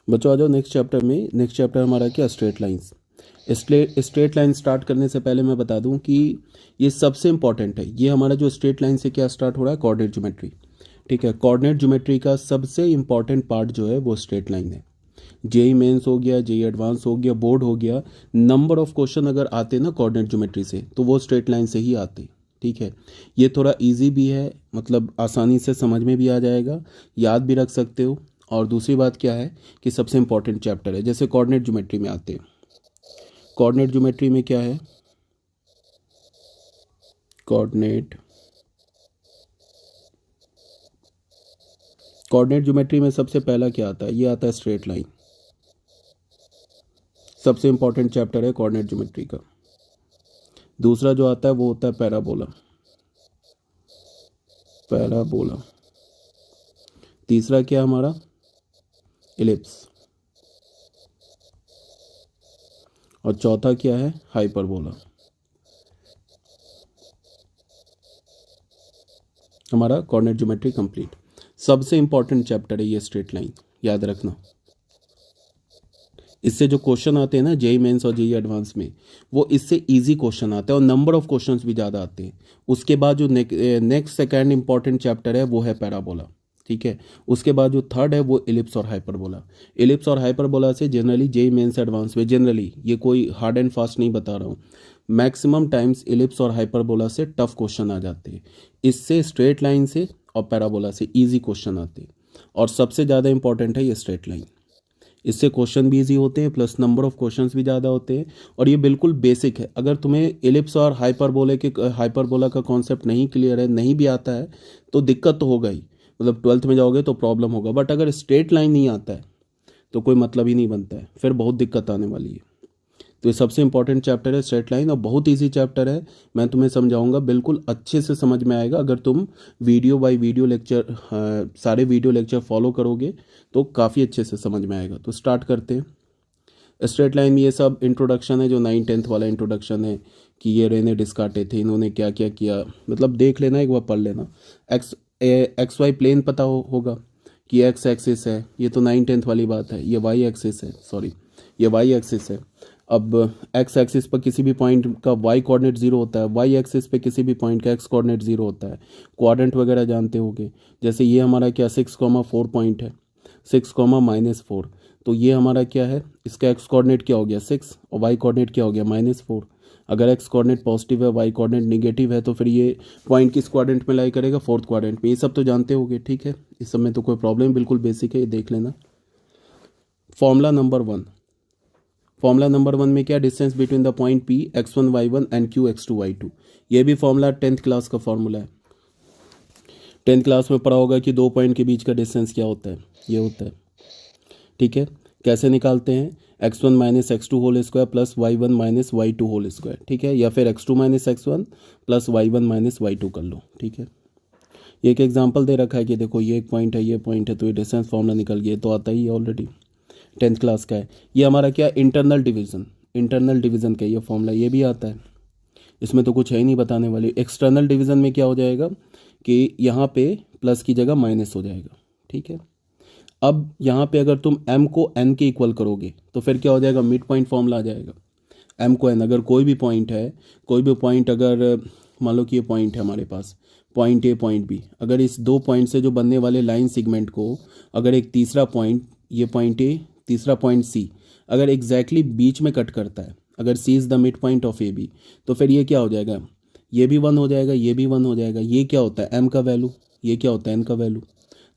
बच्चों आ जाओ next chapter में। नेक्स्ट चैप्टर हमारा क्या, straight lines. Straight line start करने से पहले मैं बता दूं कि ये सबसे इंपॉर्टेंट है। ये हमारा जो स्ट्रेट लाइन से क्या स्टार्ट हो रहा है, कोऑर्डिनेट ज्योमेट्री। ठीक है, कोऑर्डिनेट ज्योमेट्री का सबसे इंपॉर्टेंट पार्ट जो है वो स्ट्रेट लाइन है। जेई मेंस हो गया, जेई एडवांस हो गया, बोर्ड हो गया, नंबर ऑफ क्वेश्चन अगर आते ना कोऑर्डिनेट ज्योमेट्री से तो वो स्ट्रेट लाइन से ही आते। ठीक है, ये थोड़ा इजी भी है, मतलब आसानी से समझ में भी आ जाएगा, याद भी रख सकते हो। और दूसरी बात क्या है कि सबसे इंपॉर्टेंट चैप्टर है। जैसे कोऑर्डिनेट ज्योमेट्री में आते हैं, कोऑर्डिनेट ज्योमेट्री में क्या है, कोऑर्डिनेट कोऑर्डिनेट ज्योमेट्री में सबसे पहला क्या आता है, ये आता है स्ट्रेट लाइन। सबसे इंपॉर्टेंट चैप्टर है कोऑर्डिनेट ज्योमेट्री का। दूसरा जो आता है वो होता है पैराबोला। पैराबोला। तीसरा क्या हमारा, इलिप्स। और चौथा क्या है, हाइपरबोला। हमारा कोऑर्डिनेट ज्योमेट्री कंप्लीट। सबसे इंपॉर्टेंट चैप्टर है ये स्ट्रेट लाइन, याद रखना। इससे जो क्वेश्चन आते हैं ना जेई मेंस और जेई एडवांस में, वो इससे इजी क्वेश्चन आते हैं और नंबर ऑफ क्वेश्चंस भी ज़्यादा आते हैं। उसके बाद जो नेक्स्ट सेकेंड इंपॉर्टेंट चैप्टर है वो है पैराबोला। ठीक है, उसके बाद जो थर्ड है वो इलिप्स और हाइपरबोला। इलिप्स और हाइपरबोला से जनरली जेई मेंस एडवांस में, जनरली ये कोई हार्ड एंड फास्ट नहीं बता रहा हूँ, मैक्सिमम टाइम्स इलिप्स और हाइपरबोला से टफ क्वेश्चन आ जाते हैं। इससे स्ट्रेट लाइन से और पैराबोला से इजी क्वेश्चन आते हैं। और सबसे ज़्यादा इंपॉर्टेंट है ये स्ट्रेट लाइन। इससे क्वेश्चन भी इजी होते हैं, प्लस नंबर ऑफ क्वेश्चंस भी ज़्यादा होते हैं। और ये बिल्कुल बेसिक है। अगर तुम्हें एलिप्स और हाइपरबोला का कॉन्सेप्ट नहीं क्लियर है, नहीं भी आता है, तो दिक्कत तो होगा ही, मतलब ट्वेल्थ में जाओगे तो प्रॉब्लम होगा। बट अगर स्ट्रेट लाइन नहीं आता है तो कोई मतलब ही नहीं बनता है, फिर बहुत दिक्कत आने वाली है। तो ये सबसे इंपॉर्टेंट चैप्टर है स्ट्रेट लाइन, और बहुत ईजी चैप्टर है। मैं तुम्हें समझाऊंगा, बिल्कुल अच्छे से समझ में आएगा अगर तुम वीडियो बाय वीडियो लेक्चर, सारे वीडियो लेक्चर फॉलो करोगे तो काफ़ी अच्छे से समझ में आएगा। तो स्टार्ट करते हैं। स्ट्रेट लाइन में ये सब इंट्रोडक्शन है, जो 9th-10th वाला इंट्रोडक्शन है कि ये रेने डिस्कार्टे थे, इन्होंने क्या क्या किया, मतलब देख लेना, एक बार पढ़ लेना। एक्स वाई प्लेन पता होगा कि एक्स एक्सिस है, ये तो 9th-10th वाली बात है। ये वाई एक्सिस है, सॉरी ये वाई एक्सिस है। अब एक्स एक्सिस पर किसी भी पॉइंट का वाई कोऑर्डिनेट जीरो होता है, वाई एक्सिस पे किसी भी पॉइंट का एक्स कोऑर्डिनेट जीरो होता है। क्वाड्रेंट वगैरह जानते होगे, जैसे ये हमारा क्या 6,4 पॉइंट है, 6,-4। तो ये हमारा क्या है, इसका एक्स कोऑर्डिनेट क्या हो गया 6 और वाई कोऑर्डिनेट क्या हो गया -4। अगर एक्स कोऑर्डिनेट पॉजिटिव है, वाई कोऑर्डिनेट निगेटिव है, तो फिर ये पॉइंट किस क्वाड्रेंट में लाई करेगा, 4th क्वाड्रेंट में। ये सब तो जानते होगे, ठीक है, इस सब में तो कोई प्रॉब्लम, बिल्कुल बेसिक है, ये देख लेना। Formula number 1। फॉर्मूला नंबर 1 में क्या, distance between the point P x1 y1 and Q x2 y2। ये भी फॉर्मूला 10th क्लास का फॉर्मूला है। 10th क्लास में पढ़ा होगा कि दो पॉइंट के बीच का डिस्टेंस क्या होता है, ये होता है। ठीक है, कैसे निकालते हैं, x1 minus x2 whole square plus y1 minus y2 whole square. ठीक है, या फिर x2 minus x1 plus y1 minus y2 कर लो। ठीक है, ये एक एग्जांपल दे रखा है कि देखो ये एक पॉइंट है, ये पॉइंट है, तो ये डिस्टेंस फॉर्मूला निकल गया, तो आता ही है ऑलरेडी, 10th क्लास का है। ये हमारा क्या, इंटरनल डिवीज़न का ये फॉर्मूला, ये भी आता है, इसमें तो कुछ है ही नहीं बताने वाली। एक्सटर्नल डिवीज़न में क्या हो जाएगा कि यहाँ पे प्लस की जगह माइनस हो जाएगा। ठीक है, अब यहाँ पे अगर तुम m को n के इक्वल करोगे तो फिर क्या हो जाएगा, मिड पॉइंट फॉर्मूला आ जाएगा। m को n, अगर कोई भी पॉइंट है, कोई भी पॉइंट, अगर मान लो कि ये पॉइंट है हमारे पास, पॉइंट A पॉइंट B, अगर इस दो पॉइंट से जो बनने वाले लाइन सेगमेंट को, अगर एक तीसरा पॉइंट, ये पॉइंट A, तीसरा पॉइंट C, अगर एग्जैक्टली बीच में कट करता है, अगर C is the mid point of AB, तो फिर ये क्या हो जाएगा, ये भी 1 हो जाएगा, ये भी 1 हो जाएगा। ये क्या होता है, m का वैल्यू, ये क्या होता है, n का वैल्यू।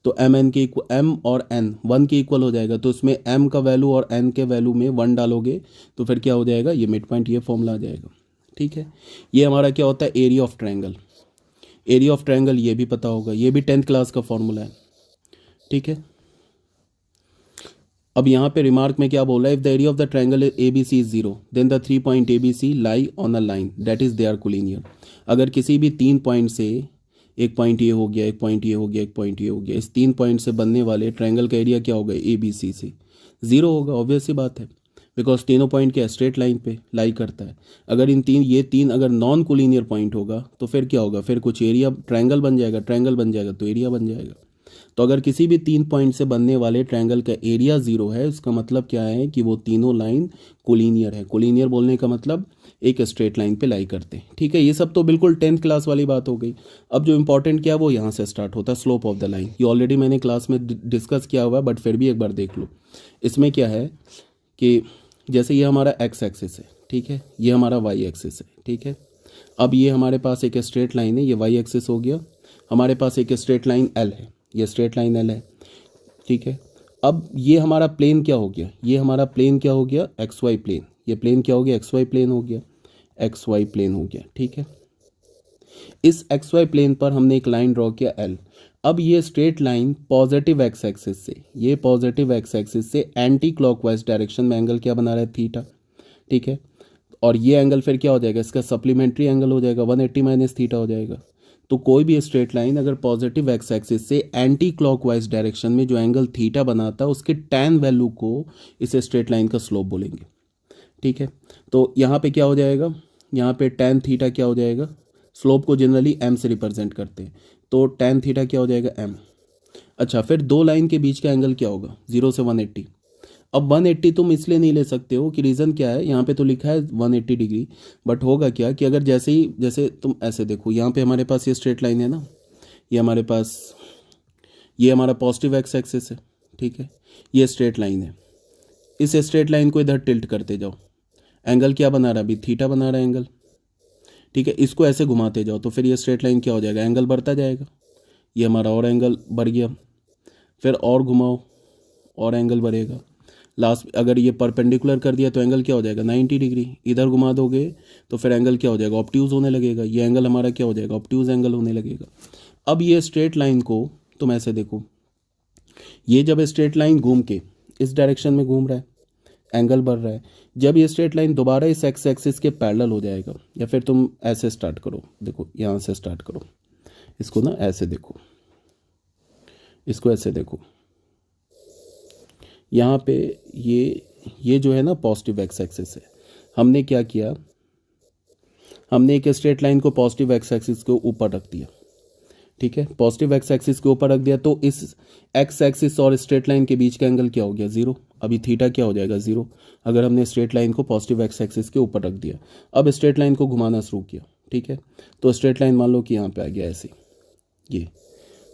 तो m और n 1 के इक्वल हो जाएगा, तो इसमें m का वैल्यू और n के वैल्यू में 1 डालोगे तो फिर क्या हो जाएगा, ये मिड पॉइंट, ये फॉर्मूला आ जाएगा। ठीक है, ये हमारा क्या होता है, area of triangle. Area of triangle ये भी पता होगा, ये भी 10th क्लास का फॉर्मूला है। ठीक है, अब यहाँ पे रिमार्क में क्या बोला है, if the area of the triangle A B C is 0 then the 3 point A B C lie on a line that is they are collinear. अगर किसी भी 3 पॉइंट से, एक पॉइंट ये हो गया, एक पॉइंट ये हो गया, एक पॉइंट ये हो गया, इस 3 पॉइंट से बनने वाले ट्रायंगल का एरिया क्या होगा, ए बी सी से 0 होगा, ऑब्वियस सी बात है, बिकॉज तीनों पॉइंट क्या स्ट्रेट लाइन पे लाई करता है। अगर ये तीन अगर नॉन कोलिनियर पॉइंट होगा तो फिर क्या होगा, फिर कुछ एरिया, ट्रायंगल बन जाएगा, ट्रायंगल बन जाएगा तो एरिया बन जाएगा। तो अगर किसी भी 3 पॉइंट से बनने वाले ट्रायंगल का एरिया 0 है, उसका मतलब क्या है कि वो तीनों लाइन कोलिनियर है। कोलिनियर बोलने का मतलब एक स्ट्रेट लाइन पे लाई करते हैं। ठीक है, ये सब तो बिल्कुल 10th क्लास वाली बात हो गई। अब जो इंपॉर्टेंट क्या है वो यहाँ से स्टार्ट होता है, स्लोप ऑफ द लाइन। ये ऑलरेडी मैंने क्लास में डिस्कस किया हुआ है, बट फिर भी एक बार देख लो। इसमें क्या है कि जैसे ये हमारा एक्स एक्सिस है, ठीक है, ये हमारा वाई एक्सिस है, ठीक है। अब ये हमारे पास एक स्ट्रेट लाइन है, ये वाई एक्सिस हो गया। हमारे पास एक स्ट्रेट लाइन एल है, ये स्ट्रेट लाइन एल है, ठीक है। अब ये हमारा प्लेन क्या हो गया, ये हमारा प्लेन क्या हो गया, एक्स वाई प्लेन। ये प्लेन क्या हो गया, एक्स वाई प्लेन हो गया, एक्स वाई प्लेन हो गया, ठीक है। इस एक्स वाई प्लेन पर हमने एक लाइन ड्रॉ किया एल। अब ये straight line positive x axis से, ये पॉजिटिव एक्स एक्सिस से एंटी क्लॉकवाइज डायरेक्शन में एंगल क्या बना रहा है, थीटा, ठीक है। और ये एंगल फिर क्या हो जाएगा, इसका सप्लीमेंट्री एंगल हो जाएगा, 180 माइनस थीटा हो जाएगा। तो कोई भी स्ट्रेट लाइन अगर पॉजिटिव एक्स एक्सिस से एंटी क्लॉकवाइज डायरेक्शन में जो एंगल थीटा बनाता है, उसके टैन वैल्यू को इस स्ट्रेट लाइन का स्लोप बोलेंगे, ठीक है। तो यहाँ पे क्या हो जाएगा, यहाँ पे टैन थीटा क्या हो जाएगा, स्लोप को जनरली एम से रिप्रेजेंट करते हैं, तो टैन थीटा क्या हो जाएगा, एम। अच्छा, फिर दो लाइन के बीच का एंगल क्या होगा, 0 से 180। अब 180 तुम इसलिए नहीं ले सकते हो कि रीज़न क्या है, यहाँ पे तो लिखा है 180 डिग्री, बट होगा क्या कि अगर जैसे तुम ऐसे देखो, यहाँ पे हमारे पास ये स्ट्रेट लाइन है ना, ये हमारे पास, ये हमारा पॉजिटिव एक्स एक्सिस है, ठीक है, ये स्ट्रेट लाइन है। इस स्ट्रेट लाइन को इधर टिल्ट करते जाओ, एंगल क्या बना रहा है, अभी थीटा बना रहा है एंगल, ठीक है। इसको ऐसे घुमाते जाओ तो फिर ये स्ट्रेट लाइन क्या हो जाएगा, एंगल बढ़ता जाएगा। ये हमारा और एंगल बढ़ गया, फिर और घुमाओ और एंगल बढ़ेगा। लास्ट अगर ये परपेंडिकुलर कर दिया तो एंगल क्या हो जाएगा, 90 डिग्री। इधर घुमा दोगे तो फिर एंगल क्या हो जाएगा, ऑब्ट्यूज होने लगेगा। ये एंगल हमारा क्या हो जाएगा, ऑब्ट्यूज एंगल होने लगेगा। अब ये स्ट्रेट लाइन को तुम ऐसे देखो, ये जब स्ट्रेट लाइन घूम के इस डायरेक्शन में घूम रहा है, एंगल बढ़ रहा है। जब ये स्ट्रेट लाइन दोबारा इस एक्स एक्सिस के पैरेलल हो जाएगा, या फिर तुम ऐसे स्टार्ट करो, देखो यहाँ से स्टार्ट करो, इसको ना ऐसे देखो, इसको ऐसे देखो, यहाँ पे ये जो है ना पॉजिटिव एक्स एक्सिस है। हमने क्या किया, हमने एक स्ट्रेट लाइन को पॉजिटिव एक्स एक्सिस के ऊपर रख दिया, ठीक है। पॉजिटिव एक्स एक्सिस के ऊपर रख दिया तो इस एक्स एक्सिस और स्ट्रेट लाइन के बीच का एंगल क्या हो गया, 0। अभी थीटा क्या हो जाएगा, 0, अगर हमने स्ट्रेट लाइन को पॉजिटिव एक्स एक्सिस के ऊपर रख दिया। अब स्ट्रेट लाइन को घुमाना शुरू किया, ठीक है, तो स्ट्रेट लाइन मान लो कि यहाँ पे आ गया ऐसे, ये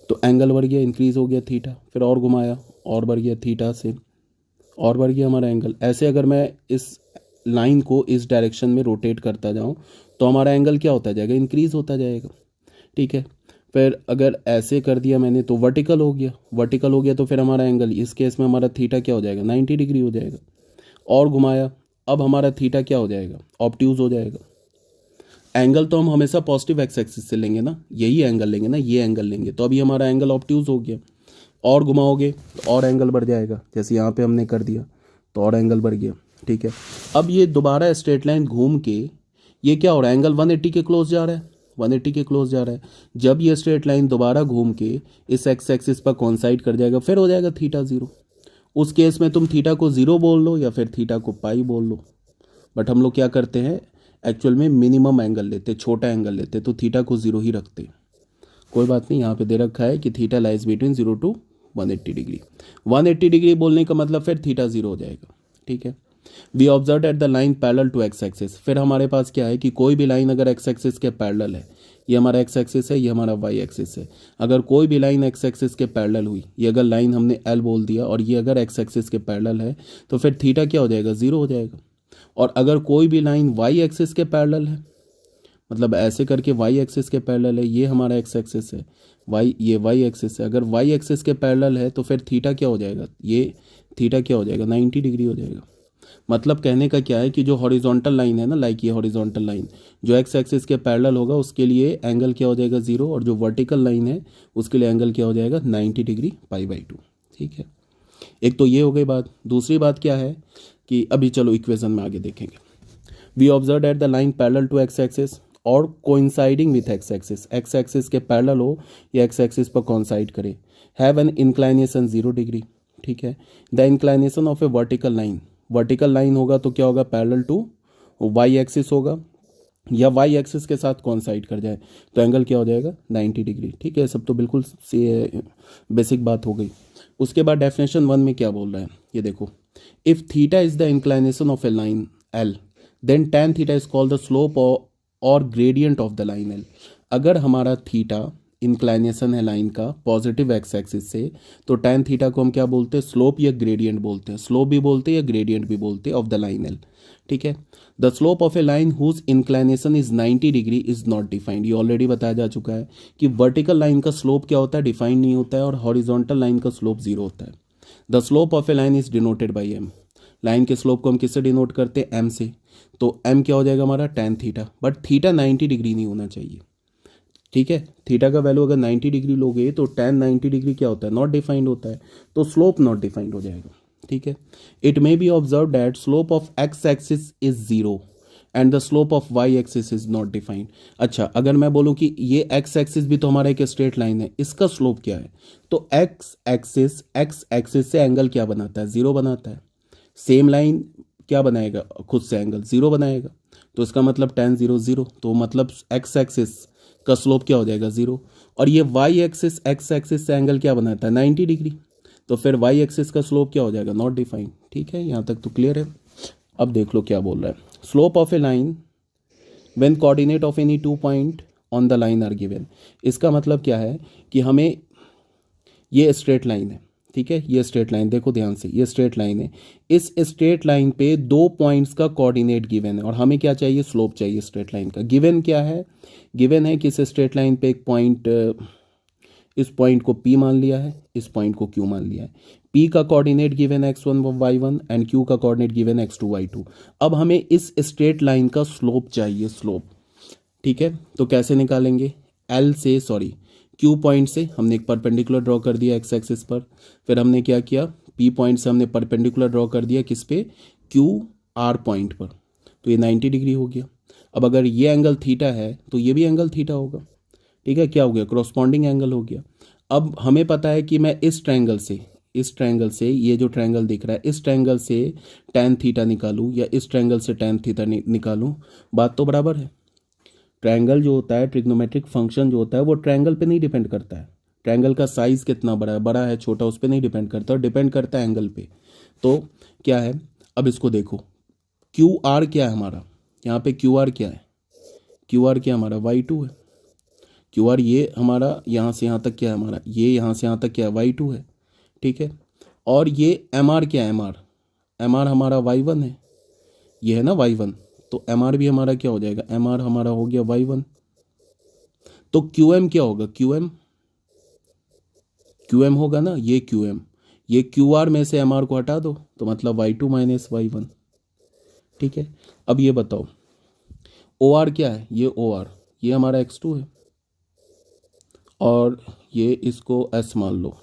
तो एंगल बढ़ गया, इंक्रीज हो गया थीटा। फिर और घुमाया और बढ़ गया थीटा से, और बढ़ गया हमारा एंगल। ऐसे अगर मैं इस लाइन को इस डायरेक्शन में रोटेट करता जाऊँ तो हमारा एंगल क्या होता जाएगा, इंक्रीज होता जाएगा, ठीक है। फिर अगर ऐसे कर दिया मैंने तो वर्टिकल हो गया, वर्टिकल हो गया तो फिर हमारा एंगल, इस केस में हमारा थीटा क्या हो जाएगा, 90 डिग्री हो जाएगा। और घुमाया, अब हमारा थीटा क्या हो जाएगा, ऑब्ट्यूज हो जाएगा। एंगल तो हम हमेशा पॉजिटिव एक्स एक्सिस से लेंगे ना, यही एंगल लेंगे ना, ये एंगल लेंगे, तो अभी हमारा एंगल ऑब्ट्यूज हो गया। और घुमाओगे तो और एंगल बढ़ जाएगा, जैसे यहाँ पे हमने कर दिया तो और एंगल बढ़ गया, ठीक है। अब ये दोबारा स्ट्रेट लाइन घूम के ये क्या हो रहा है, एंगल 180 के क्लोज जा रहा है, 180 के क्लोज जा रहा है। जब ये स्ट्रेट लाइन दोबारा घूम के इस एक्स एक्सिस पर कॉन्साइड कर जाएगा, फिर हो जाएगा थीटा 0। उस केस में तुम थीटा को 0 बोल लो या फिर थीटा को पाई बोल लो, बट हम लोग क्या करते हैं, एक्चुअल में मिनिमम एंगल लेते, छोटा एंगल लेते, तो थीटा को 0 ही रखते। कोई बात नहीं, यहाँ पे दे रखा है कि theta lies between 0 to 180 degree. 180 degree बोलने का मतलब फिर थीटा 0 हो जाएगा, ठीक है। We observe at the line parallel to x axis. फिर हमारे पास क्या है कि कोई भी लाइन अगर एक्स एक्सिस के पैरेलल है, ये हमारा एक्स एक्सिस है, ये हमारा वाई एक्सिस है, अगर कोई भी लाइन एक्स एक्सिस के पैरेलल हुई, ये अगर लाइन हमने एल बोल दिया और ये अगर एक्स एक्सिस के पैरेलल है, तो फिर थीटा क्या हो जाएगा, 0 हो जाएगा। और अगर कोई भी लाइन वाई एक्सिस के पैरेलल है, मतलब ऐसे करके वाई एक्सिस के पैरेलल है, ये हमारा एक्स एक्सिस है, ये वाई एक्सिस है, अगर वाई एक्सिस के पैरेलल है तो फिर थीटा क्या हो जाएगा, ये थीटा क्या हो जाएगा, 90 डिग्री हो जाएगा। मतलब कहने का क्या है कि जो हॉरिजॉन्टल लाइन है ना, लाइक ये हॉरिजॉन्टल लाइन जो एक्स एक्सिस के पैरेलल होगा उसके लिए एंगल क्या हो जाएगा, 0, और जो वर्टिकल लाइन है उसके लिए एंगल क्या हो जाएगा, 90 डिग्री π/2, ठीक है। एक तो ये हो गई बात। दूसरी बात क्या है कि अभी चलो इक्वेशन में आगे देखेंगे। We observe at the line parallel to x axis और coinciding with x axis, x axis के पैरेलल हो या एक्स एक्सिस पर कोइंसाइड करे, हैव एन इंक्लाइनेशन 0 डिग्री, ठीक है। The inclination of a vertical line, vertical line होगा तो क्या होगा, पैरेलल टू वाई एक्सिस होगा, या वाई एक्सिस के साथ कॉन्साइड कर जाए तो एंगल क्या हो जाएगा 90 डिग्री। ठीक है, सब तो बिल्कुल बेसिक बात हो गई। उसके बाद डेफिनेशन 1 में क्या बोल रहा है ये देखो, if theta is the inclination of a line l then tan theta is called the slope और gradient of the line l. अगर हमारा थीटा इंक्लाइनेशन है लाइन का पॉजिटिव एक्स एक्सिस से, तो tan थीटा को हम क्या बोलते हैं, स्लोप या ग्रेडियंट बोलते हैं। स्लोप भी बोलते हैं या ग्रेडियंट भी बोलते हैं ऑफ द लाइन एल। ठीक है, the slope of a line whose inclination is 90 degree is not defined. ये ऑलरेडी बताया जा चुका है कि वर्टिकल लाइन का स्लोप क्या होता है, डिफाइंड नहीं होता है, और हॉरिजॉन्टल लाइन का स्लोप जीरो होता है। The slope of a line is denoted by M. Line के स्लोप को हम किससे डिनोट करते हैं, एम से। तो एम क्या हो जाएगा हमारा tan theta, but theta 90 degree नहीं होना चाहिए। ठीक है, थीटा का वैल्यू अगर 90 डिग्री लोगे तो tan 90 डिग्री क्या होता है, नॉट डिफाइंड होता है, तो स्लोप नॉट डिफाइंड हो जाएगा। ठीक है, it may be observe that slope of X axis is zero and the slope of Y axis is not defined. अच्छा, अगर मैं बोलूँ कि ये एक्स एक्सिस भी तो हमारा एक स्ट्रेट लाइन है, इसका स्लोप क्या है, तो एक्स एक्सिस से एंगल क्या बनाता है, जीरो बनाता है। सेम लाइन क्या बनाएगा, खुद से एंगल जीरो बनाएगा, तो इसका मतलब tan जीरो जीरो, तो मतलब एक्स एक्सिस का स्लोप क्या हो जाएगा जीरो। और ये वाई एक्सिस एक्स एक्सिस से एंगल क्या बनाता है 90 डिग्री, तो फिर वाई एक्सिस का स्लोप क्या हो जाएगा, नॉट डिफाइंड। ठीक है, यहाँ तक तो क्लियर है। अब देख लो क्या बोल रहा है, slope of a line when coordinate of any 2 point on the line are given. इसका मतलब क्या है कि हमें ये स्ट्रेट लाइन है, ठीक है, ये स्ट्रेट लाइन देखो ध्यान से, ये स्ट्रेट लाइन है, इस स्ट्रेट लाइन पे 2 पॉइंट्स का कोऑर्डिनेट गिवन है और हमें क्या चाहिए, स्लोप चाहिए स्ट्रेट लाइन का। गिवन क्या है, गिवन है कि इस स्ट्रेट लाइन पे एक पॉइंट, इस पॉइंट को P मान लिया है, इस पॉइंट को Q मान लिया है। P का कोऑर्डिनेट गिवन है x1 y1 एंड Q का कोऑर्डिनेट गिवन है x2 y2। अब हमें इस स्ट्रेट लाइन का स्लोप चाहिए, स्लोप। ठीक है, तो कैसे निकालेंगे, L से, सॉरी Q पॉइंट से हमने एक परपेंडिकुलर ड्रॉ कर दिया एक्स एक्सिस पर, फिर हमने क्या किया, P पॉइंट से हमने परपेंडिकुलर ड्रॉ कर दिया किस पे, QR पॉइंट पर, तो ये 90 डिग्री हो गया। अब अगर ये एंगल थीटा है तो ये भी एंगल थीटा होगा। ठीक है, क्या हो गया, क्रॉसपॉन्डिंग एंगल हो गया। अब हमें पता है कि मैं इस ट्रायंगल से ये जो ट्रायंगल दिख रहा है, इस ट्रायंगल से tan थीटा निकालूं या इस ट्रायंगल से tan थीटा निकालूं, बात तो बराबर है। ट्रायंगल जो होता है, ट्रिग्नोमेट्रिक फंक्शन जो होता है, वो ट्रायंगल पे नहीं डिपेंड करता है। ट्रायंगल का साइज कितना बड़ा है छोटा, उस पर नहीं डिपेंड करता, और डिपेंड करता है एंगल पे। तो क्या है, अब इसको देखो, QR क्या है हमारा, यहाँ पे QR क्या है, QR क्या हमारा y2 है। QR ये हमारा यहाँ से यहाँ तक क्या है हमारा, ये यहाँ से यहाँ तक क्या है y2 है। ठीक है, और ये MR क्या है, MR हमारा y1 है, ये है ना y1, तो MR भी हमारा क्या हो जाएगा, MR हमारा हो गया y1। तो QM क्या होगा, QM होगा ना, ये QM, ये QR में से MR को हटा दो तो मतलब y2 माइनस y1। ठीक है, अब ये बताओ OR क्या है, ये OR, ये हमारा x2 है, और ये इसको S मान लो।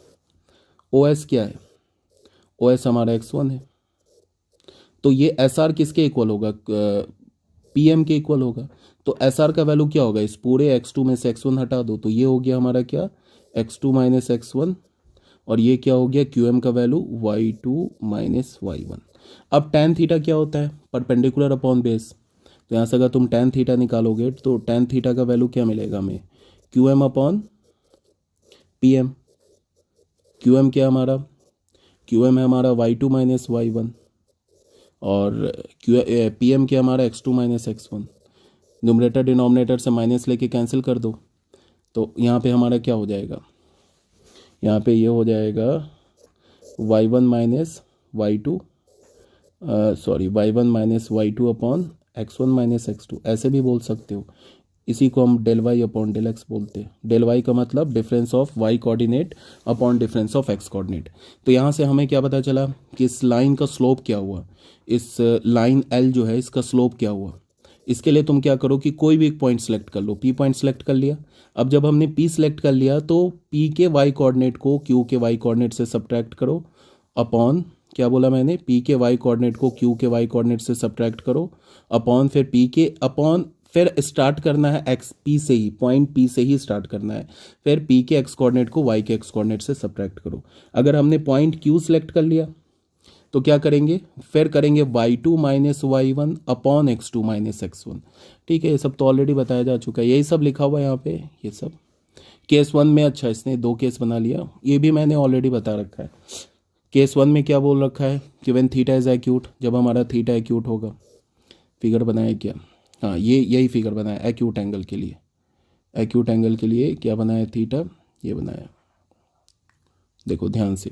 OS क्या है, OS हमारा x1 है, तो ये SR किसके इक्वल होगा, PM के इक्वल होगा। तो SR का वैल्यू क्या होगा, इस पूरे x2 में से x1 हटा दो तो ये हो गया हमारा क्या, x2 माइनस x1, और ये क्या हो गया QM का वैल्यू y2 माइनस y1। अब tan थीटा क्या होता है, परपेंडिकुलर अपॉन बेस, तो यहाँ से अगर तुम tan थीटा निकालोगे तो tan थीटा का वैल्यू क्या मिलेगा हमें, QM अपॉन PM। QM क्या हमारा, QM है हमारा y2 माइनस y1, और PM क्या हमारा x2 minus x1। Numerator denominator से माइनस लेके कैंसिल कर दो, तो यहाँ पे हमारा क्या हो जाएगा, यहाँ पे ये हो जाएगा y1 minus y2, y1 minus y2 upon x1 minus x2, ऐसे भी बोल सकते हो। इसी को हम del Y upon del X बोलते हैं। डेल वाई का मतलब difference of Y coordinate upon difference of X coordinate. तो यहाँ से हमें क्या पता चला कि इस लाइन का स्लोप क्या हुआ, इस लाइन एल जो है इसका स्लोप क्या हुआ। इसके लिए तुम क्या करो कि कोई भी एक पॉइंट सेलेक्ट कर लो, पी पॉइंट सेलेक्ट कर लिया। अब जब हमने पी सेलेक्ट कर लिया तो पी के वाई कोऑर्डिनेट को क्यू के वाई कोऑर्डिनेट से सब्ट्रैक्ट करो अपॉन, क्या बोला मैंने, पी के वाई कोऑर्डिनेट को क्यू के वाई कोऑर्डिनेट से सब्ट्रैक्ट करो अपॉन, फिर पी के अपॉन, फिर स्टार्ट करना है एक्स पी से ही, पॉइंट पी से ही स्टार्ट करना है, फिर पी के एक्स कोऑर्डिनेट को वाई के एक्स कोऑर्डिनेट से सब्ट्रैक्ट करो। अगर हमने पॉइंट क्यू सेलेक्ट कर लिया तो क्या करेंगे, फिर करेंगे y2 minus y1 upon x2 minus x1। ठीक है, ये सब तो ऑलरेडी बताया जा चुका है, यही सब लिखा हुआ है यहाँ पे, ये सब केस 1 में। अच्छा, इसने 2 केस बना लिया, ये भी मैंने ऑलरेडी बता रखा है। केस 1 में क्या बोल रखा है कि व्हेन थीटा इज एक्यूट, जब हमारा थीटा एक्यूट होगा। फिगर बनाया क्या, हाँ ये यही फिगर बनाया एक्यूट एंगल के लिए। एक्यूट एंगल के लिए क्या बनाया, थीटा, ये बनाया, देखो ध्यान से।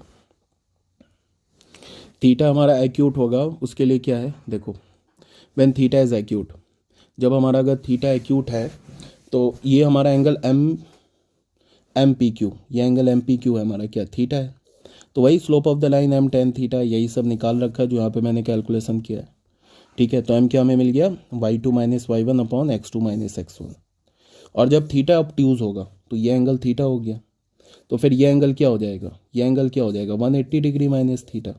थीटा हमारा एक्यूट होगा, उसके लिए क्या है, देखो व्हेन थीटा इज एक्यूट, जब हमारा अगर थीटा एक्यूट है तो ये हमारा एंगल एम पी क्यू, ये एंगल एम पी क्यू है हमारा, क्या थीटा है। तो वही slope of the line M tan theta, यही सब निकाल रखा है जो यहाँ पे मैंने कैलकुलेशन किया है। ठीक है, तो एम क्या हमें मिल गया, y2 minus Y one upon x2 minus x1। और जब थीटा ऑब्ट्यूज होगा तो ये एंगल थीटा हो गया, तो फिर ये एंगल क्या हो जाएगा, ये एंगल क्या हो जाएगा 180 डिग्री माइनस थीटा।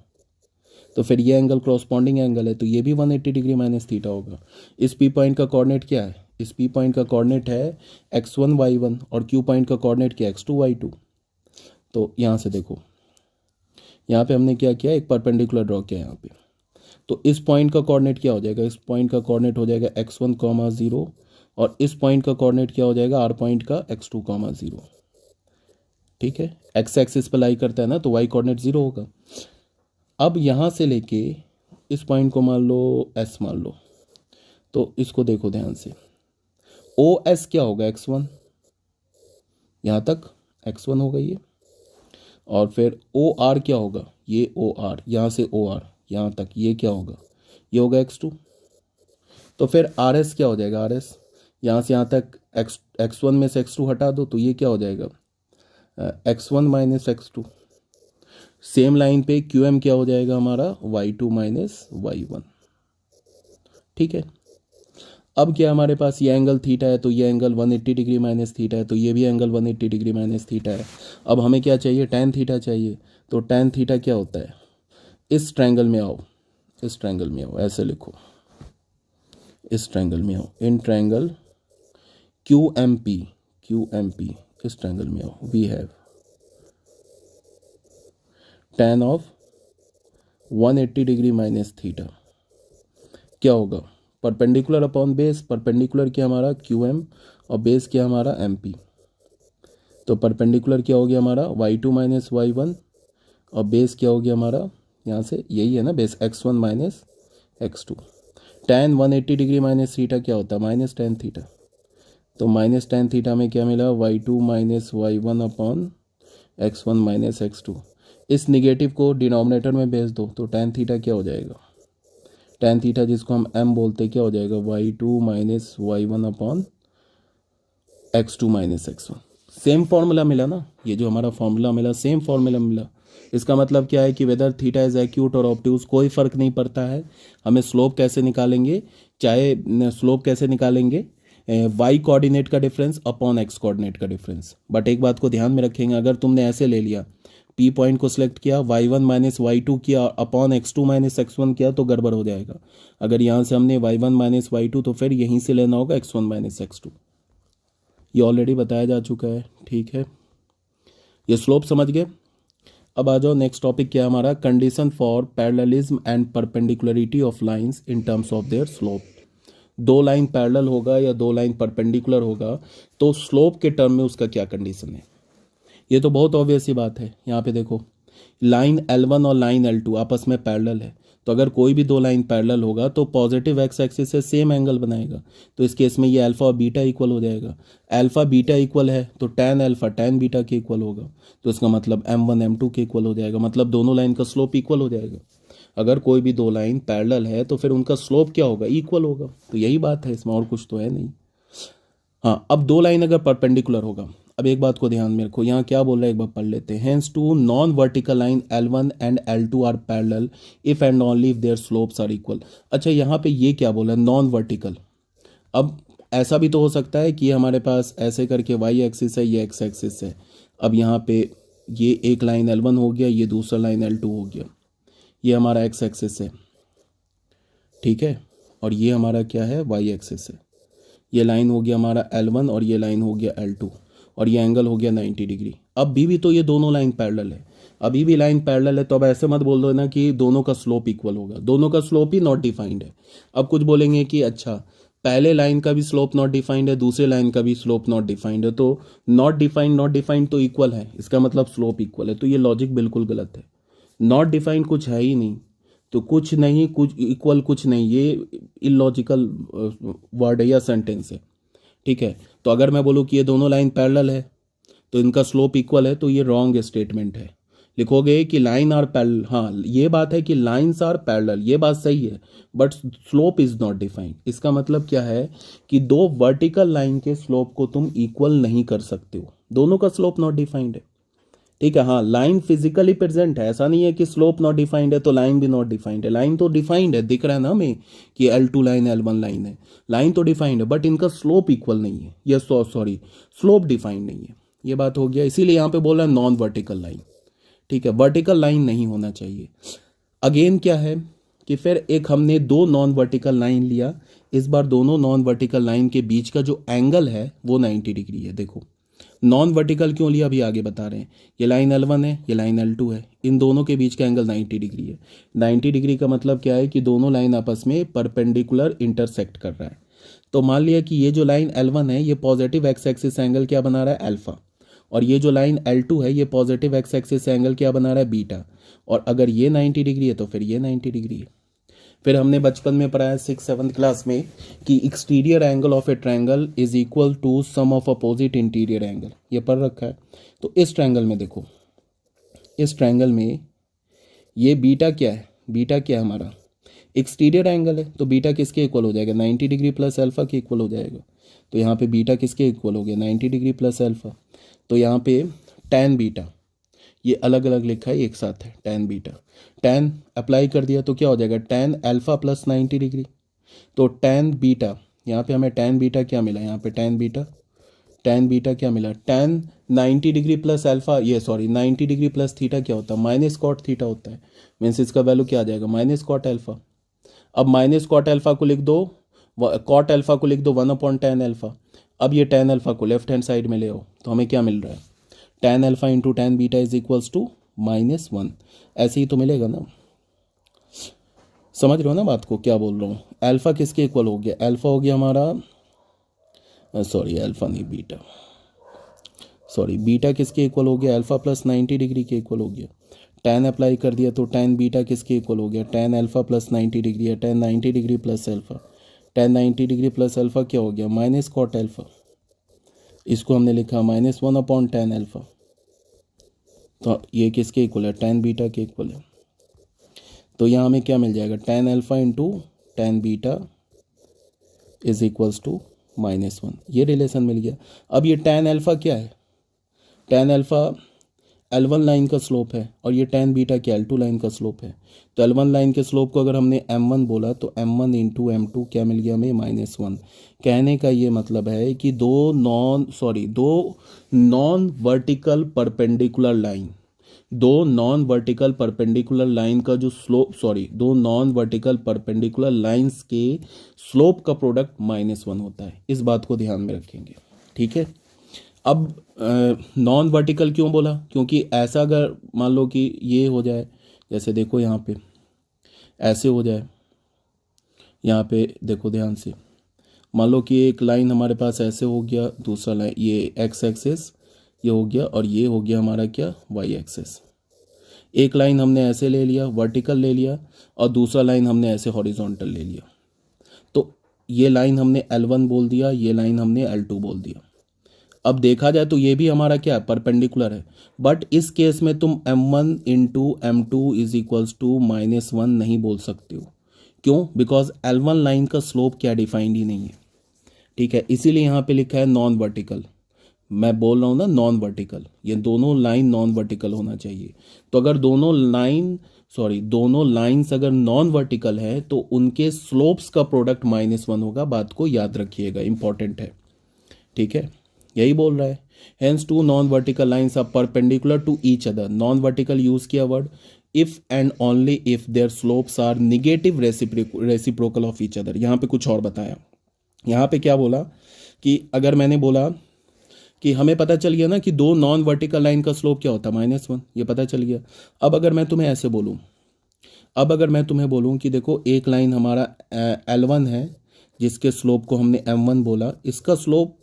तो फिर ये एंगल क्रॉसपॉन्डिंग एंगल है, तो ये भी 180 डिग्री माइनस थीटा होगा। इस पी पॉइंट का कोऑर्डिनेट क्या है, इस पी पॉइंट का कोऑर्डिनेट है x1 y1 और क्यू पॉइंट का कोऑर्डिनेट क्या है x2 y2। तो यहाँ से देखो, यहाँ पे हमने क्या किया, एक परपेंडिकुलर ड्रॉ किया यहाँ पे। तो इस पॉइंट का कोऑर्डिनेट क्या हो जाएगा, इस पॉइंट का कोऑर्डिनेट हो जाएगा x1 कॉमा 0, और इस पॉइंट का कोऑर्डिनेट क्या हो जाएगा, आर पॉइंट का x2 कॉमा 0। ठीक है, एक्स एक्सिस पर लाई करता है ना, तो y कोऑर्डिनेट 0 होगा। अब यहाँ से लेके इस पॉइंट को मान लो s मान लो, तो इसको देखो ध्यान से, ओ एस क्या होगा x1, यहाँ तक x1 होगा ये, और फिर ओ आर क्या होगा, ये ओ आर, यहाँ से ओ आर यहाँ तक ये क्या होगा, ये होगा x2। तो फिर आर एस क्या हो जाएगा, आर एस यहाँ से यहाँ तक x1 में से x2 हटा दो, तो ये क्या हो जाएगा x1 minus x2। Same line पे क्यू एम क्या हो जाएगा हमारा, y2 माइनस y1। ठीक है, अब क्या हमारे पास ये एंगल थीटा है, तो ये एंगल 180 डिग्री माइनस थीटा है, तो ये भी एंगल 180 डिग्री माइनस थीटा है। अब हमें क्या चाहिए, टैन थीटा चाहिए। तो टैन थीटा क्या होता है, इस ट्रायंगल में आओ, इस ट्रायंगल में आओ, ऐसे लिखो, इस ट्रायंगल में आओ, in triangle Q M P, इस ट्रायंगल में आओ, we have tan of 180 degree minus theta क्या होगा, परपेंडिकुलर अपॉन बेस। परपेंडिकुलर क्या हमारा क्यू एम और बेस क्या हमारा एम पी। तो परपेंडिकुलर क्या हो गया हमारा y2 माइनस वाई वन, और बेस क्या हो गया हमारा, यहाँ से यही है ना base, x1 minus x2। Tan 180 degree minus theta क्या होता है, माइनस टैन थीटा। तो माइनस टैन थीटा में क्या मिला, y2 minus Y one upon x1 minus x2। इस निगेटिव को डिनोमिनेटर में भेज दो, तो टैन थीटा क्या हो जाएगा, टैन थीटा जिसको हम m बोलते क्या हो जाएगा, y2 minus Y one upon x2 minus x1। Same formula मिला ना, ये जो हमारा फॉर्मूला मिला सेम फॉर्मूला मिला। इसका मतलब क्या है कि वेदर थीटा इज एक्यूट और ऑब्ट्यूज कोई फर्क नहीं पड़ता है, हमें स्लोप कैसे निकालेंगे, चाहे स्लोप कैसे निकालेंगे, y कोऑर्डिनेट का डिफरेंस अपॉन x कोऑर्डिनेट का डिफरेंस। बट एक बात को ध्यान में रखेंगे, अगर तुमने ऐसे ले लिया, p पॉइंट को सिलेक्ट किया, y1 माइनस y2 किया अपॉन x2 माइनस x1 किया, तो गड़बड़ हो जाएगा। अगर यहाँ से हमने y1 माइनस y2, तो फिर यहीं से लेना होगा x1 माइनस x2, ये ऑलरेडी बताया जा चुका है। ठीक है, ये स्लोप समझ गए। अब आ जाओ नेक्स्ट टॉपिक क्या हमारा, condition for parallelism and perpendicularity of lines in terms of their slope. दो लाइन पैरेलल होगा या दो लाइन परपेंडिकुलर होगा, तो स्लोप के टर्म में उसका क्या कंडीशन है। ये तो बहुत ऑब्वियस ही बात है। यहाँ पे देखो, लाइन L1 और लाइन L2 आपस में पैरेलल है, तो अगर कोई भी दो लाइन पैरेलल होगा तो पॉजिटिव एक्स एक्सिस से सेम एंगल बनाएगा। तो इस केस में ये अल्फा और बीटा इक्वल हो जाएगा। अल्फा बीटा इक्वल है तो टैन अल्फा टैन बीटा के इक्वल होगा, तो इसका मतलब M1 M2 के इक्वल हो जाएगा, मतलब दोनों लाइन का स्लोप इक्वल हो जाएगा। अगर कोई भी दो लाइन पैरेलल है तो फिर उनका स्लोप क्या होगा, इक्वल होगा। तो यही बात है, इसमें और कुछ तो है नहीं। हाँ, अब दो लाइन अगर परपेंडिकुलर होगा, अब एक बात को ध्यान में रखो, यहाँ क्या बोल रहा है एक बार पढ़ लेते हैं। Hence two non vertical line L1 and L2 are parallel if and only if their slopes are equal. अच्छा, यहाँ पे ये क्या बोला, नॉन वर्टिकल। अब ऐसा भी तो हो सकता है कि हमारे पास ऐसे करके वाई एक्सिस है, ये एक्स एक्सिस है। अब यहाँ पे ये एक लाइन L1 हो गया, ये दूसरा लाइन L2 हो गया, ये हमारा एक्स एक्सिस है, ठीक है, और ये हमारा क्या है, वाई एक्सिस है। ये लाइन हो गया हमारा L1 और ये लाइन हो गया L2, और ये एंगल हो गया 90 डिग्री। अब भी तो ये दोनों लाइन पैरेलल है, अभी भी लाइन पैरेलल है, तो अब ऐसे मत बोल दो ना कि दोनों का स्लोप इक्वल होगा, दोनों का स्लोप ही नॉट डिफाइंड है। अब कुछ बोलेंगे कि अच्छा पहले लाइन का भी स्लोप नॉट डिफाइंड है, दूसरे लाइन का भी स्लोप नॉट डिफाइंड है, तो नॉट डिफाइंड तो इक्वल है, इसका मतलब स्लोप इक्वल है, तो ये लॉजिक बिल्कुल गलत है। नॉट डिफाइंड कुछ है ही नहीं, तो कुछ नहीं कुछ इक्वल कुछ नहीं, ये इलॉजिकल वर्ड है या सेंटेंस है। ठीक है, तो अगर मैं बोलूँ कि ये दोनों लाइन पैरेलल है तो इनका स्लोप इक्वल है, तो ये रॉन्ग स्टेटमेंट है। लिखोगे कि लाइन आर पैरेलल, हाँ ये बात है कि लाइन्स आर पैरेलल, ये बात सही है, but slope is not defined. इसका मतलब क्या है कि दो वर्टिकल लाइन के स्लोप को तुम इक्वल नहीं कर सकते हो, दोनों का स्लोप नॉट डिफाइंड है। ठीक है, हाँ लाइन फिजिकली प्रेजेंट है, ऐसा नहीं है कि स्लोप नॉट डिफाइंड है तो लाइन भी नॉट डिफाइंड है, लाइन तो डिफाइंड है, दिख रहा है ना हमें कि L2 लाइन L1 लाइन है, लाइन तो डिफाइंड है, बट इनका स्लोप इक्वल नहीं है, ये सॉरी स्लोप डिफाइंड नहीं है, ये बात हो गया। इसीलिए यहाँ पे बोला नॉन वर्टिकल लाइन। ठीक है, वर्टिकल लाइन नहीं होना चाहिए। अगेन क्या है कि फिर एक हमने दो नॉन वर्टिकल लाइन लिया, इस बार दोनों नॉन वर्टिकल लाइन के बीच का जो एंगल है वो 90 डिग्री है। देखो नॉन वर्टिकल क्यों लिया अभी आगे बता रहे हैं, ये लाइन L1 है, ये लाइन L2 है, इन दोनों के बीच का एंगल 90 डिग्री है। 90 डिग्री का मतलब क्या है कि दोनों लाइन आपस में परपेंडिकुलर इंटरसेक्ट कर रहा है। तो मान लिया कि ये जो लाइन L1 है ये पॉजिटिव एक्स एक्सिस एंगल क्या बना रहा है, अल्फा, और ये जो लाइन L2 है ये पॉजिटिव एक्स एक्सिस एंगल क्या बना रहा है, बीटा, और अगर ये 90 डिग्री है तो फिर ये 90 डिग्री है। फिर हमने बचपन में पढ़ा है 6th-7th क्लास में कि exterior angle of a triangle is equal to sum of opposite interior angle, ये पढ़ रखा है। तो इस ट्रायंगल में देखो, इस ट्रायंगल में ये बीटा क्या है, बीटा क्या है हमारा एक्सटीरियर एंगल है, तो बीटा किसके इक्वल हो जाएगा, 90 डिग्री प्लस अल्फा के इक्वल हो जाएगा। तो यहाँ पे बीटा किसके इक्वल हो गया, 90 डिग्री प्लस अल्फा। तो यहाँ पे टैन बीटा, ये अलग अलग लिखा है एक साथ है, टैन बीटा, टैन अप्लाई कर दिया तो क्या हो जाएगा, टैन अल्फा प्लस 90 डिग्री। तो टैन बीटा, यहाँ पे हमें टैन बीटा क्या मिला, यहाँ पे टैन बीटा क्या मिला, टैन 90 डिग्री प्लस अल्फा, ये सॉरी 90 डिग्री प्लस थीटा क्या होता है, माइनस कॉट थीटा होता है, मीन्स इसका वैल्यू क्या आ जाएगा, माइनस कॉट अल्फा। अब माइनस कॉट अल्फा को लिख दो, कॉट अल्फा को लिख दो 1/tan अल्फा। अब ये tan अल्फा को लेफ्ट हैंड साइड में ले आओ, तो हमें क्या मिल रहा है, tan alpha into tan beta is equals to -1। ऐसे ही तो मिलेगा ना, समझ रहे हो ना बात को, क्या बोल रहा हूँ। अल्फा किसके इक्वल हो गया, अल्फा हो गया हमारा सॉरी अल्फा नहीं बीटा, सॉरी बीटा किसके इक्वल हो गया, अल्फा प्लस 90 डिग्री के इक्वल हो गया। tan अप्लाई कर दिया तो tan बीटा किसके इक्वल हो गया, tan अल्फा प्लस 90 डिग्री है, tan 90 degree plus alpha, tan 90 degree plus alpha क्या हो गया, माइनस कॉट अल्फा, इसको हमने लिखा -1/tan अल्फा। तो ये किसके इक्वल है, tan बीटा के इक्वल है। तो यहाँ हमें क्या मिल जाएगा, tan alpha into tan beta is equals to -1, ये रिलेशन मिल गया। अब ये tan अल्फा क्या है, tan अल्फा L1 लाइन का स्लोप है, और ये tan बीटा क्या L2 लाइन का स्लोप है। तो L1 लाइन के स्लोप को अगर हमने m1 बोला तो m1 इंटू m2 क्या मिल गया हमें, -1। कहने का ये मतलब है कि दो नॉन वर्टिकल परपेंडिकुलर लाइन, दो नॉन वर्टिकल परपेंडिकुलर लाइन का जो स्लोप, दो नॉन वर्टिकल परपेंडिकुलर लाइंस के स्लोप का प्रोडक्ट -1 होता है, इस बात को ध्यान में रखेंगे। ठीक है, अब नॉन वर्टिकल क्यों बोला, क्योंकि ऐसा अगर मान लो कि ये हो जाए, जैसे देखो यहाँ पे ऐसे हो जाए, यहाँ पे देखो ध्यान से, मान लो कि एक लाइन हमारे पास ऐसे हो गया, दूसरा लाइन ये एक्स एक्सेस ये हो गया, और ये हो गया हमारा क्या, वाई एक्सेस। एक लाइन हमने ऐसे ले लिया वर्टिकल ले लिया, और दूसरा लाइन हमने ऐसे हॉरिजॉन्टल ले लिया, तो ये लाइन हमने L1 बोल दिया, ये लाइन हमने L2 बोल दिया। अब देखा जाए तो ये भी हमारा क्या परपेंडिकुलर है, बट इस केस में तुम m1 into m2 is equals to -1 नहीं बोल सकते हो। क्यों, बिकॉज L1 लाइन का स्लोप क्या डिफाइंड ही नहीं है। ठीक है, इसीलिए यहाँ पे लिखा है नॉन वर्टिकल, मैं बोल रहा हूँ ना नॉन वर्टिकल, ये दोनों लाइन नॉन वर्टिकल होना चाहिए। तो अगर दोनों लाइंस अगर नॉन वर्टिकल है तो उनके स्लोप्स का प्रोडक्ट -1 होगा, बात को याद रखिएगा, इंपॉर्टेंट है। ठीक है, यही बोल रहा है। Hence two non vertical lines are perpendicular to each other. Non vertical use किया word, if and only if their slopes are negative reciprocal of each other. यहाँ पे कुछ और बताया, यहाँ पे क्या बोला कि अगर मैंने बोला कि हमें पता चल गया ना कि दो नॉन वर्टिकल लाइन का स्लोप क्या होता है, -1, ये पता चल गया। अब अगर मैं तुम्हें ऐसे बोलूँ, अब अगर मैं तुम्हें बोलूँ कि देखो एक लाइन हमारा L1 है जिसके स्लोप को हमने M1 बोला, इसका स्लोप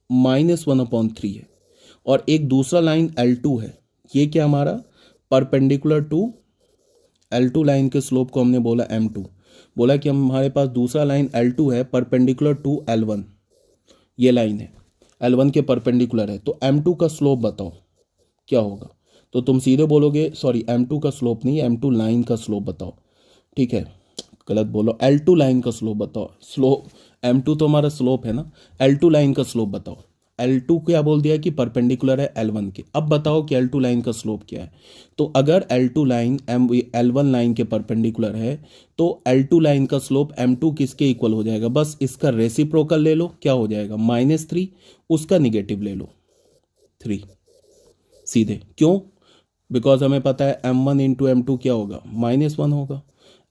-1/3 है, और एक दूसरा लाइन L2 है, ये क्या हमारा परपेंडिकुलर टू L2 लाइन के स्लोप को हमने बोला M2, बोला कि हमारे पास दूसरा लाइन L2 है परपेंडिकुलर टू L1, ये लाइन है L1 के परपेंडिकुलर है, तो M2 का स्लोप बताओ क्या होगा। तो तुम सीधे बोलोगे, सॉरी M2 का स्लोप नहीं, M2 लाइन का स्लोप बताओ, ठीक है, गलत बोलो, L2 लाइन का स्लोप बताओ। स्लोप M2 तो हमारा स्लोप है ना, L2 लाइन का स्लोप बताओ। L2 क्या बोल दिया कि परपेंडिकुलर है L1 के, अब बताओ कि L2 लाइन का स्लोप क्या है। तो अगर L2 लाइन L1 लाइन के परपेंडिकुलर है तो L2 लाइन का स्लोप M2 किसके इक्वल हो जाएगा, बस इसका रेसिप्रोकल ले लो, क्या हो जाएगा -3, उसका निगेटिव ले लो 3, सीधे। क्यों? बिकॉज हमें पता है M1 इंटू M2 क्या होगा, -1 होगा।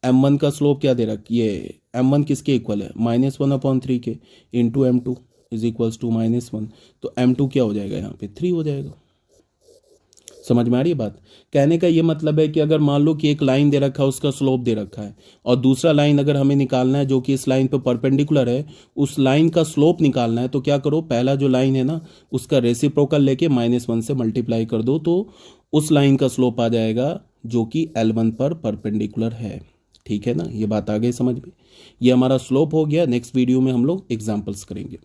M1 का स्लोप क्या दे रखा, ये M1 किसके इक्वल है, -1/3 के, into M2 is equals to -1, तो M2 क्या हो जाएगा यहाँ पे 3 हो जाएगा। समझ में आ रही है बात? कहने का ये मतलब है कि अगर मान लो कि एक लाइन दे रखा है, उसका स्लोप दे रखा है, और दूसरा लाइन अगर हमें निकालना है जो कि इस लाइन पे परपेंडिकुलर है, उस लाइन का स्लोप निकालना है, तो क्या करो, पहला जो लाइन है ना उसका रेसिप्रोकल लेके -1 से मल्टीप्लाई कर दो, तो उस लाइन का स्लोप आ जाएगा जो कि L1 पर परपेंडिकुलर है। ठीक है ना, ये बात आ गई समझ में। ये हमारा स्लोप हो गया। नेक्स्ट वीडियो में हम लोग एग्जाम्पल्स करेंगे।